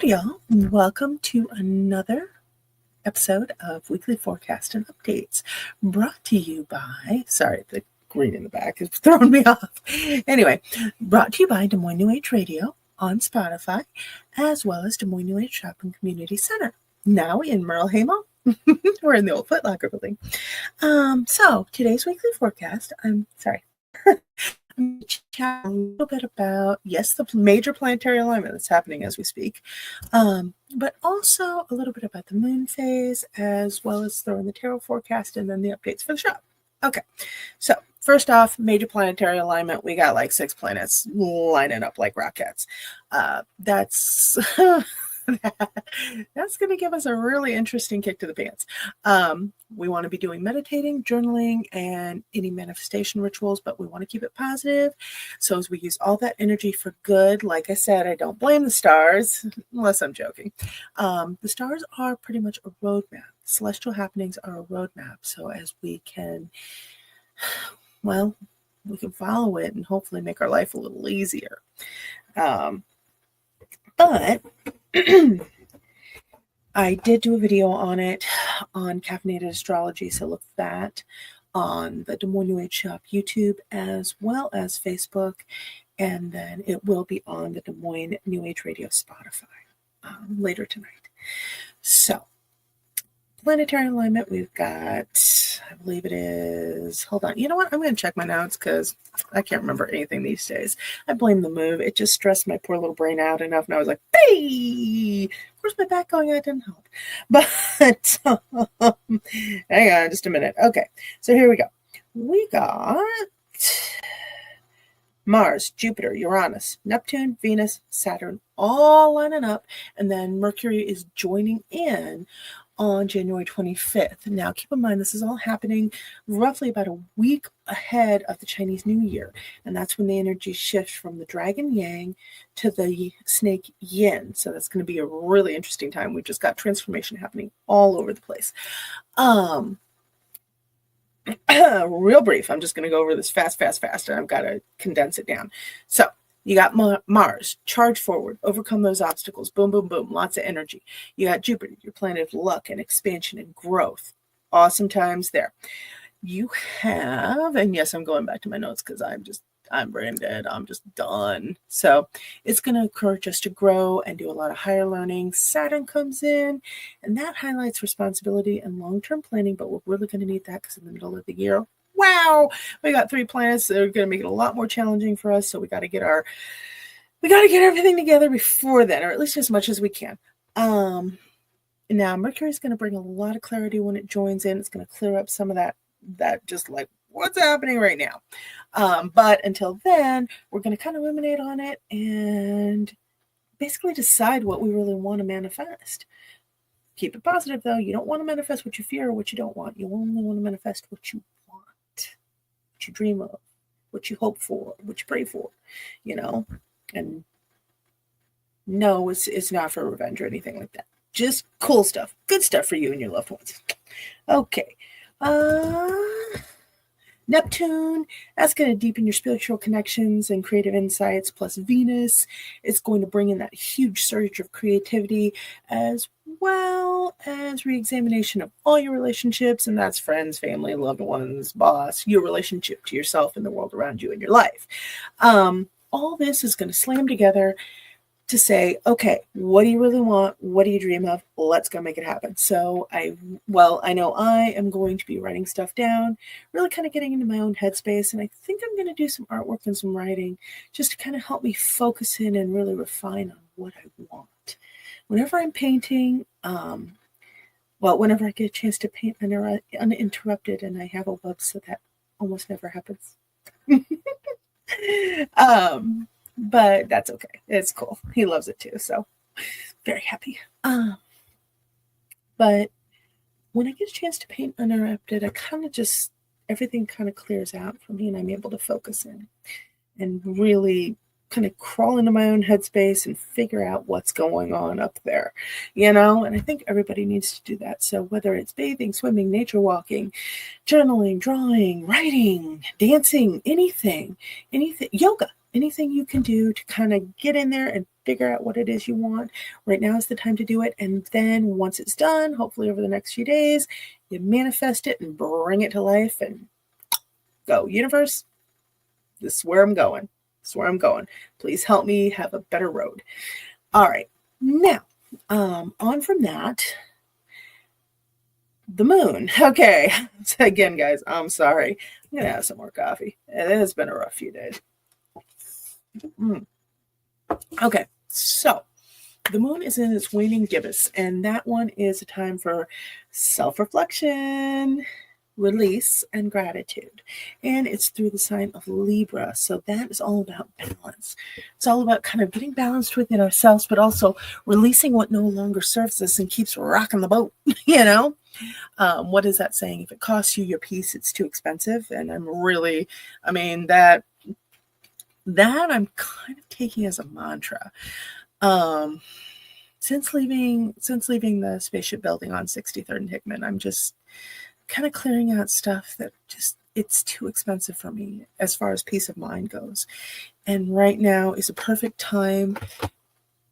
y'all. Welcome to another episode of Weekly Forecast and Updates, brought to you by, sorry, the green in the back is throwing me off. Anyway, brought to you by Des Moines New Age Radio on Spotify, as well as Des Moines New Age Shopping Community Center, now in Merle Mall. We're in the old Foot Locker building. So today's weekly forecast, I'm going to chat a little bit about, yes, the major planetary alignment that's happening as we speak, but also a little bit about the moon phase, as well as throwing the tarot forecast and then the updates for the shop. Okay, so first off, major planetary alignment, we got like 6 planets lining up like rockets. That's that's going to give us a really interesting kick to the pants. We want to be doing meditating, journaling, and any manifestation rituals, but we want to keep it positive. So as we use all that energy for good, like I said, I don't blame the stars, unless I'm joking. The stars are pretty much a roadmap. Celestial happenings are a roadmap. So as we can, well, we can follow it and hopefully make our life a little easier. But I did do a video on it on Caffeinated Astrology, so look for that on the Des Moines New Age Shop YouTube as well as Facebook, and then it will be on the Des Moines New Age Radio Spotify later tonight. So, planetary alignment, we've got, I believe it is, hold on, you know what, I'm going to check my notes because I can't remember anything these days. I blame the move. It just stressed my poor little brain out enough, and I was like, hey, where's my back going? That didn't help. But hang on just a minute. Okay, so here we go. We got Mars, Jupiter, Uranus, Neptune, Venus, Saturn, all lining up, and then Mercury is joining in on January 25th. Now, keep in mind, this is all happening roughly about a week ahead of the Chinese New Year, and that's when the energy shifts from the dragon yang to the snake yin. So that's going to be a really interesting time. We've just got transformation happening all over the place. Real brief. I'm just going to go over this fast, and I've got to condense it down. So, you got Mars, charge forward, overcome those obstacles, boom, boom, boom, lots of energy. You got Jupiter, your planet of luck and expansion and growth. Awesome times there. You have, and yes, I'm going back to my notes because I'm brain dead. I'm just done. So it's going to encourage us to grow and do a lot of higher learning. Saturn comes in, and that highlights responsibility and long-term planning, but we're really going to need that because in the middle of the year, wow, we got 3 planets that are going to make it a lot more challenging for us. So we got to get everything together before then, or at least as much as we can. Now Mercury is going to bring a lot of clarity when it joins in. It's going to clear up some of that just like what's happening right now. But until then, we're going to kind of ruminate on it and basically decide what we really want to manifest. Keep it positive though. You don't want to manifest what you fear or what you don't want. You only want to manifest what you want, what you dream of, what you hope for, what you pray for, and no, it's not for revenge or anything like that. Just cool stuff, good stuff for you and your loved ones. Okay. Neptune, that's going to deepen your spiritual connections and creative insights, plus Venus is going to bring in that huge surge of creativity as well as re-examination of all your relationships, and that's friends, family, loved ones, boss, your relationship to yourself and the world around you in your life. All this is going to slam together to say, okay, what do you really want? What do you dream of? Let's go make it happen. So I know I am going to be writing stuff down, really kind of getting into my own headspace. And I think I'm going to do some artwork and some writing just to kind of help me focus in and really refine on what I want. Whenever I'm painting, whenever I get a chance to paint uninterrupted, and I have a web, so that almost never happens. But that's okay. It's cool. He loves it too. So very happy. But when I get a chance to paint uninterrupted, everything kind of clears out for me and I'm able to focus in and really kind of crawl into my own headspace and figure out what's going on up there, and I think everybody needs to do that. So whether it's bathing, swimming, nature walking, journaling, drawing, writing, dancing, anything, yoga, anything you can do to kind of get in there and figure out what it is you want, right now is the time to do it. And then once it's done, hopefully over the next few days, you manifest it and bring it to life and go. Universe, this is where I'm going. This is where I'm going. Please help me have a better road. All right. Now, on from that, the moon. Okay. So again, guys, I'm sorry. I'm going to have some more coffee. It has been a rough few days. Okay. So the moon is in its waning gibbous, and that one is a time for self-reflection, release, and gratitude. And it's through the sign of Libra. So that is all about balance. It's all about kind of getting balanced within ourselves, but also releasing what no longer serves us and keeps rocking the boat, you know? What is that saying? If it costs you your peace, it's too expensive. And that I'm kind of taking as a mantra. Since leaving the spaceship building on 63rd and Hickman, I'm just kind of clearing out stuff that it's too expensive for me as far as peace of mind goes. And right now is a perfect time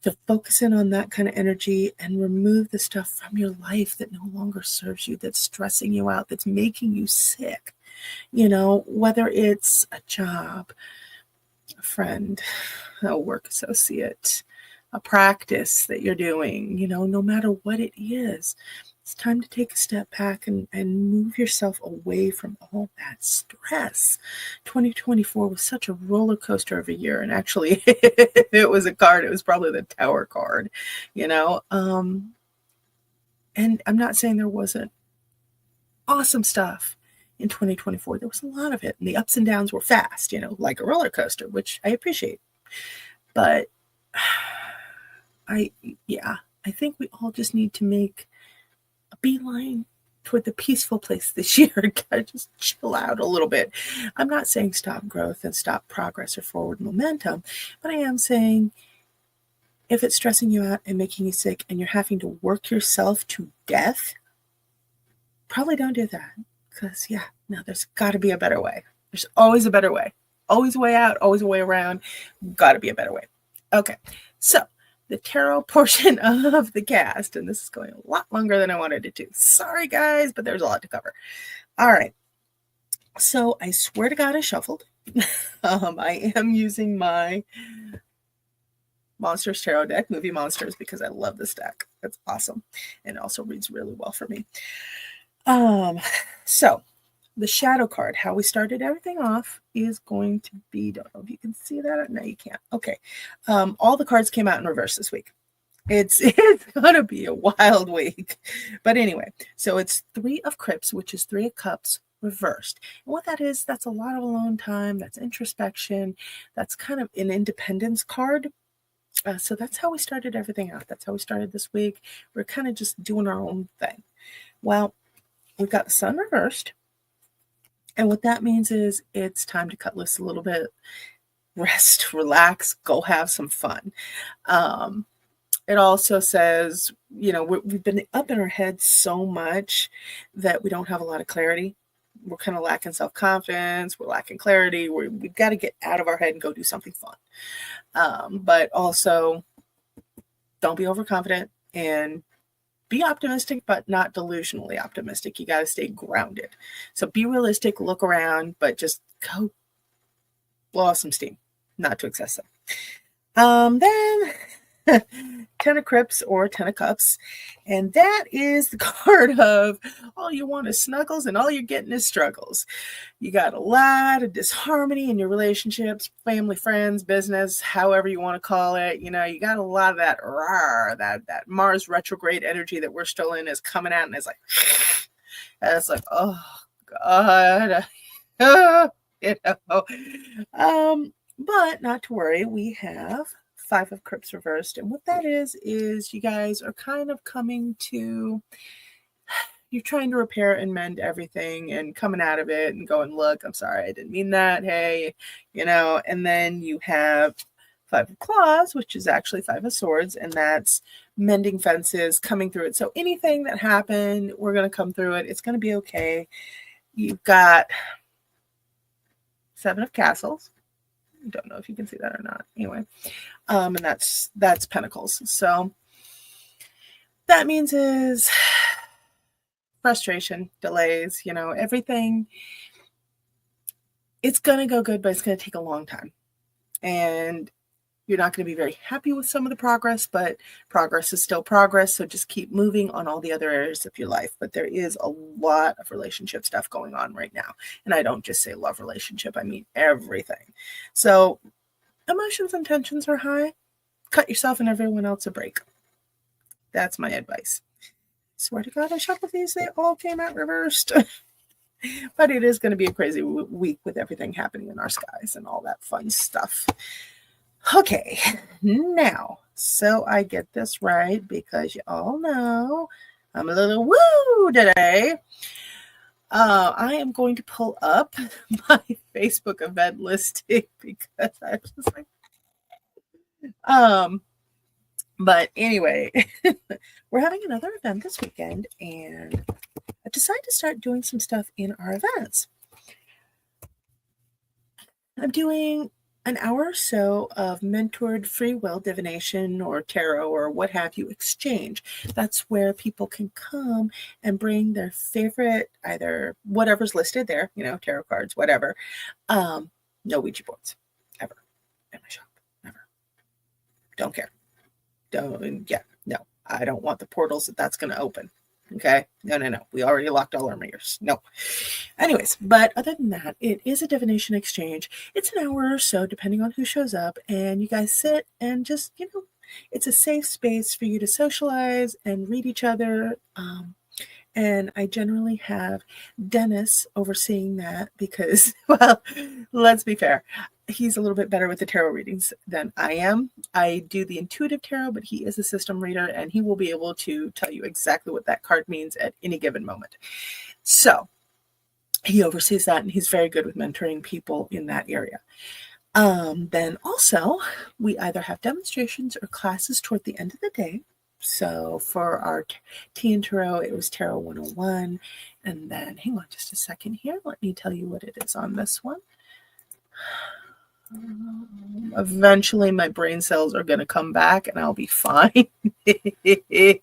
to focus in on that kind of energy and remove the stuff from your life that no longer serves you, that's stressing you out, that's making you sick. You know, whether it's a job, a friend, a work associate, a practice that you're doing, you know, no matter what it is, it's time to take a step back and move yourself away from all that stress. 2024 was such a roller coaster of a year. And actually, if it was a card, it was probably the Tower card, you know. And I'm not saying there wasn't awesome stuff in 2024. There was a lot of it. And the ups and downs were fast, you know, like a roller coaster, which I appreciate. But I think we all just need to make a beeline toward the peaceful place this year. Gotta just chill out a little bit. I'm not saying stop growth and stop progress or forward momentum, but I am saying if it's stressing you out and making you sick and you're having to work yourself to death, probably don't do that. Because there's got to be a better way. There's always a better way. Always a way out, always a way around. Got to be a better way. Okay, so the tarot portion of the cast, and this is going a lot longer than I wanted it to. Sorry, guys, but there's a lot to cover. All right. So I swear to God, I shuffled. I am using my Monsters Tarot deck, Movie Monsters, because I love this deck. It's awesome. And it also reads really well for me. So the shadow card, how we started everything off, is going to be, don't know if you can see that. No, you can't. Okay. All the cards came out in reverse this week. It's going to be a wild week. But anyway, so it's 3 of Crips, which is 3 of Cups reversed. And what that is, that's a lot of alone time. That's introspection. That's kind of an independence card. So that's how we started everything out. That's how we started this week. We're kind of just doing our own thing. Well, we've got the Sun reversed. And what that means is it's time to cut loose a little bit, rest, relax, go have some fun. It also says, you know, we've been up in our heads so much that we don't have a lot of clarity. We're kind of lacking self-confidence. We're lacking clarity. We've got to get out of our head and go do something fun. But also, don't be overconfident and be optimistic, but not delusionally optimistic. You got to stay grounded. So be realistic, look around, but just go blow off some steam, not to excess them. Then 10 of Crips or 10 of Cups. And that is the card of all you want is snuggles and all you're getting is struggles. You got a lot of disharmony in your relationships, family, friends, business, however you want to call it. You know, you got a lot of that that Mars retrograde energy that we're still in is coming out, and it's like, oh God. You know. But not to worry, we have 5 of Crips reversed. And what that is you guys are kind of coming to, you're trying to repair and mend everything and coming out of it and going, look, I'm sorry, I didn't mean that. Hey, you know, and then you have 5 of Claws, which is actually 5 of Swords, and that's mending fences, coming through it. So anything that happened, we're going to come through it. It's going to be okay. You've got 7 of Castles. don't know if you can see that or not. Anyway, and that's Pentacles. So that means is frustration, delays, everything. It's going to go good, but it's going to take a long time. And you're not going to be very happy with some of the progress, but progress is still progress. So just keep moving on all the other areas of your life. But there is a lot of relationship stuff going on right now. And I don't just say love relationship, I mean everything. So emotions and tensions are high. Cut yourself and everyone else a break. That's my advice. Swear to God, I shuffled these. They all came out reversed. But it is going to be a crazy week with everything happening in our skies and all that fun stuff. Okay, now, so I get this right, because you all know I'm a little woo today. I am going to pull up my Facebook event listing because I was just like, but anyway, we're having another event this weekend, and I decided to start doing some stuff in our events. I'm doing an hour or so of mentored free will divination or tarot or what have you exchange. That's where people can come and bring their favorite, either whatever's listed there, tarot cards, whatever. No Ouija boards, ever, in my shop, never. Don't care. No. I don't want the portals that's going to open. Okay. No. We already locked all our mirrors. No. Anyways, but other than that, it is a divination exchange. It's an hour or so, depending on who shows up. And you guys sit and just, it's a safe space for you to socialize and read each other. And I generally have Dennis overseeing that because, well, let's be fair. He's a little bit better with the tarot readings than I am. I do the intuitive tarot, but he is a system reader, and he will be able to tell you exactly what that card means at any given moment. So he oversees that, and he's very good with mentoring people in that area. Then also, we either have demonstrations or classes toward the end of the day. So for our Teen Tarot, it was Tarot 101. And then, hang on just a second here. Let me tell you what it is on this one. Eventually, my brain cells are going to come back and I'll be fine. It's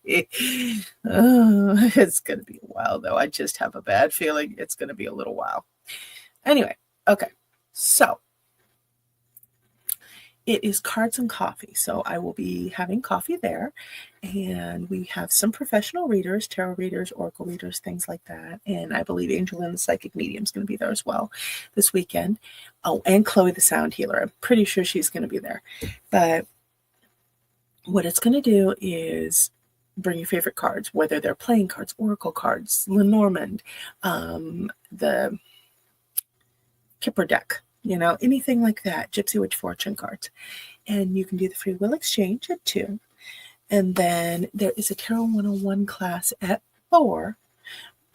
going to be a while, though. I just have a bad feeling it's going to be a little while. Anyway, okay. So it is cards and coffee. So I will be having coffee there. And we have some professional readers, tarot readers, oracle readers, things like that. And I believe Angel and the Psychic Medium is going to be there as well this weekend. Oh, and Chloe the Sound Healer. I'm pretty sure she's going to be there. But what it's going to do is bring your favorite cards, whether they're playing cards, oracle cards, Lenormand, the Kipper deck, anything like that, Gypsy Witch Fortune cards. And you can do the free will exchange at 2. And then there is a Tarot 101 class at 4.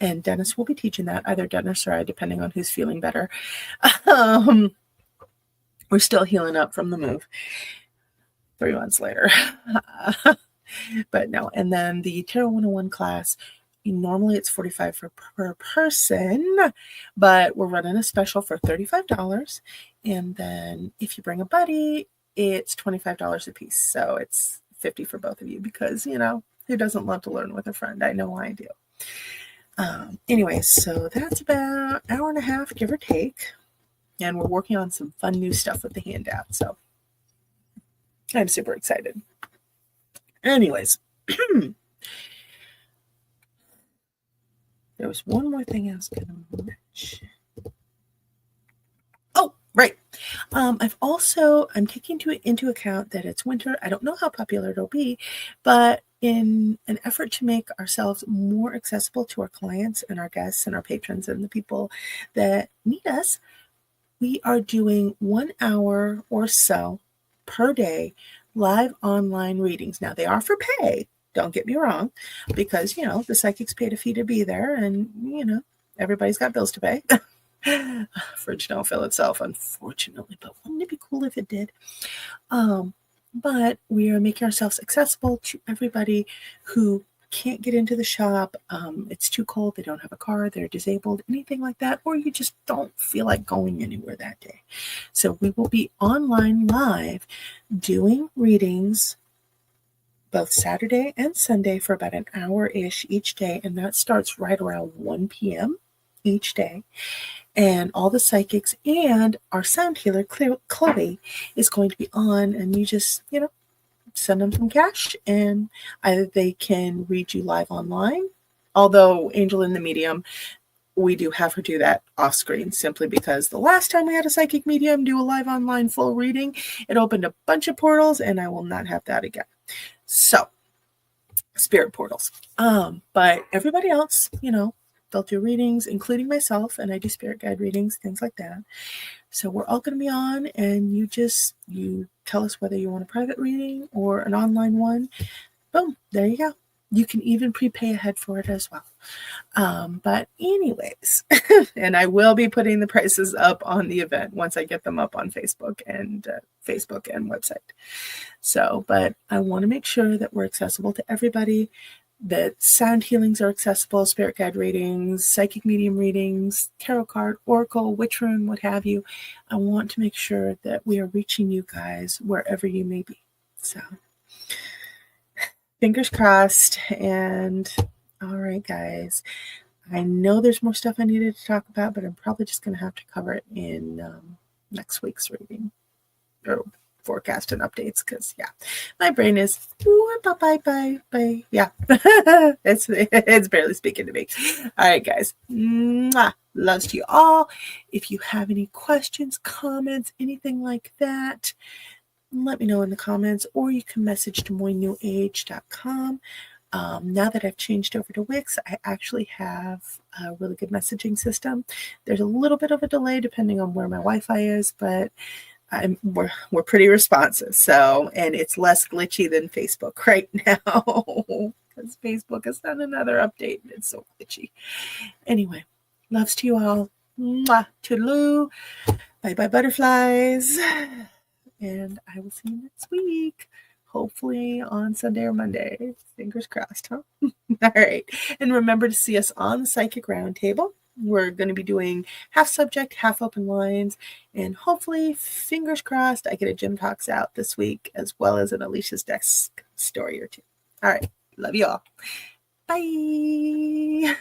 And Dennis will be teaching that, either Dennis or I, depending on who's feeling better. We're still healing up from the move 3 months later. But no. And then the Tarot 101 class, normally it's $45 per person, but we're running a special for $35. And then if you bring a buddy, it's $25 a piece. So it's $50 for both of you because, who doesn't love to learn with a friend? I know I do. Anyway, so that's about an hour and a half, give or take. And we're working on some fun new stuff with the handout. So I'm super excited. Anyways, there was one more thing I was going to mention. Oh, right. I'm taking into account that it's winter. I don't know how popular it'll be, but in an effort to make ourselves more accessible to our clients and our guests and our patrons and the people that need us, we are doing 1 hour or so per day live online readings. Now, they are for pay. Don't get me wrong, because, the psychics paid a fee to be there and, everybody's got bills to pay. Fridge don't fill itself, unfortunately, but wouldn't it be cool if it did? But we are making ourselves accessible to everybody who can't get into the shop, it's too cold, they don't have a car, they're disabled, anything like that, or you just don't feel like going anywhere that day. So we will be online live doing readings both Saturday and Sunday for about an hour-ish each day, and that starts right around 1 p.m. each day. And all the psychics and our sound healer, Chloe, is going to be on, and you just, send them some cash, and either they can read you live online, although Angel in the Medium, we do have her do that off screen, simply because the last time we had a psychic medium do a live online full reading, it opened a bunch of portals, and I will not have that again. So, spirit portals. But everybody else, they'll do readings, including myself, and I do spirit guide readings, things like that. So we're all going to be on, and you tell us whether you want a private reading or an online one. Boom, there you go. You can even prepay ahead for it as well. But anyways, and I will be putting the prices up on the event once I get them up on Facebook and website. So, but I want to make sure that we're accessible to everybody, that sound healings are accessible, spirit guide readings, psychic medium readings, tarot card, oracle, witch rune, what have you. I want to make sure that we are reaching you guys wherever you may be. So, fingers crossed. And all right, guys, I know there's more stuff I needed to talk about, but I'm probably just going to have to cover it in next week's reading or forecast and updates, because my brain is bye. Yeah, it's barely speaking to me. All right, guys, loves to you all. If you have any questions, comments, anything like that, let me know in the comments, or you can message to moineNewAge.com. Now that I've changed over to Wix, I actually have a really good messaging system. There's a little bit of a delay depending on where my Wi-Fi is, but we're pretty responsive. So, and it's less glitchy than Facebook right now, because Facebook has done another update and it's so glitchy. Anyway, loves to you all. Mwah, toodaloo. Bye butterflies. And I will see you next week. Hopefully on Sunday or Monday. Fingers crossed, huh? All right. And remember to see us on the Psychic Roundtable. We're going to be doing half subject, half open lines. And hopefully, fingers crossed, I get a Gym Talks out this week, as well as an Alicia's Desk story or two. All right. Love you all. Bye.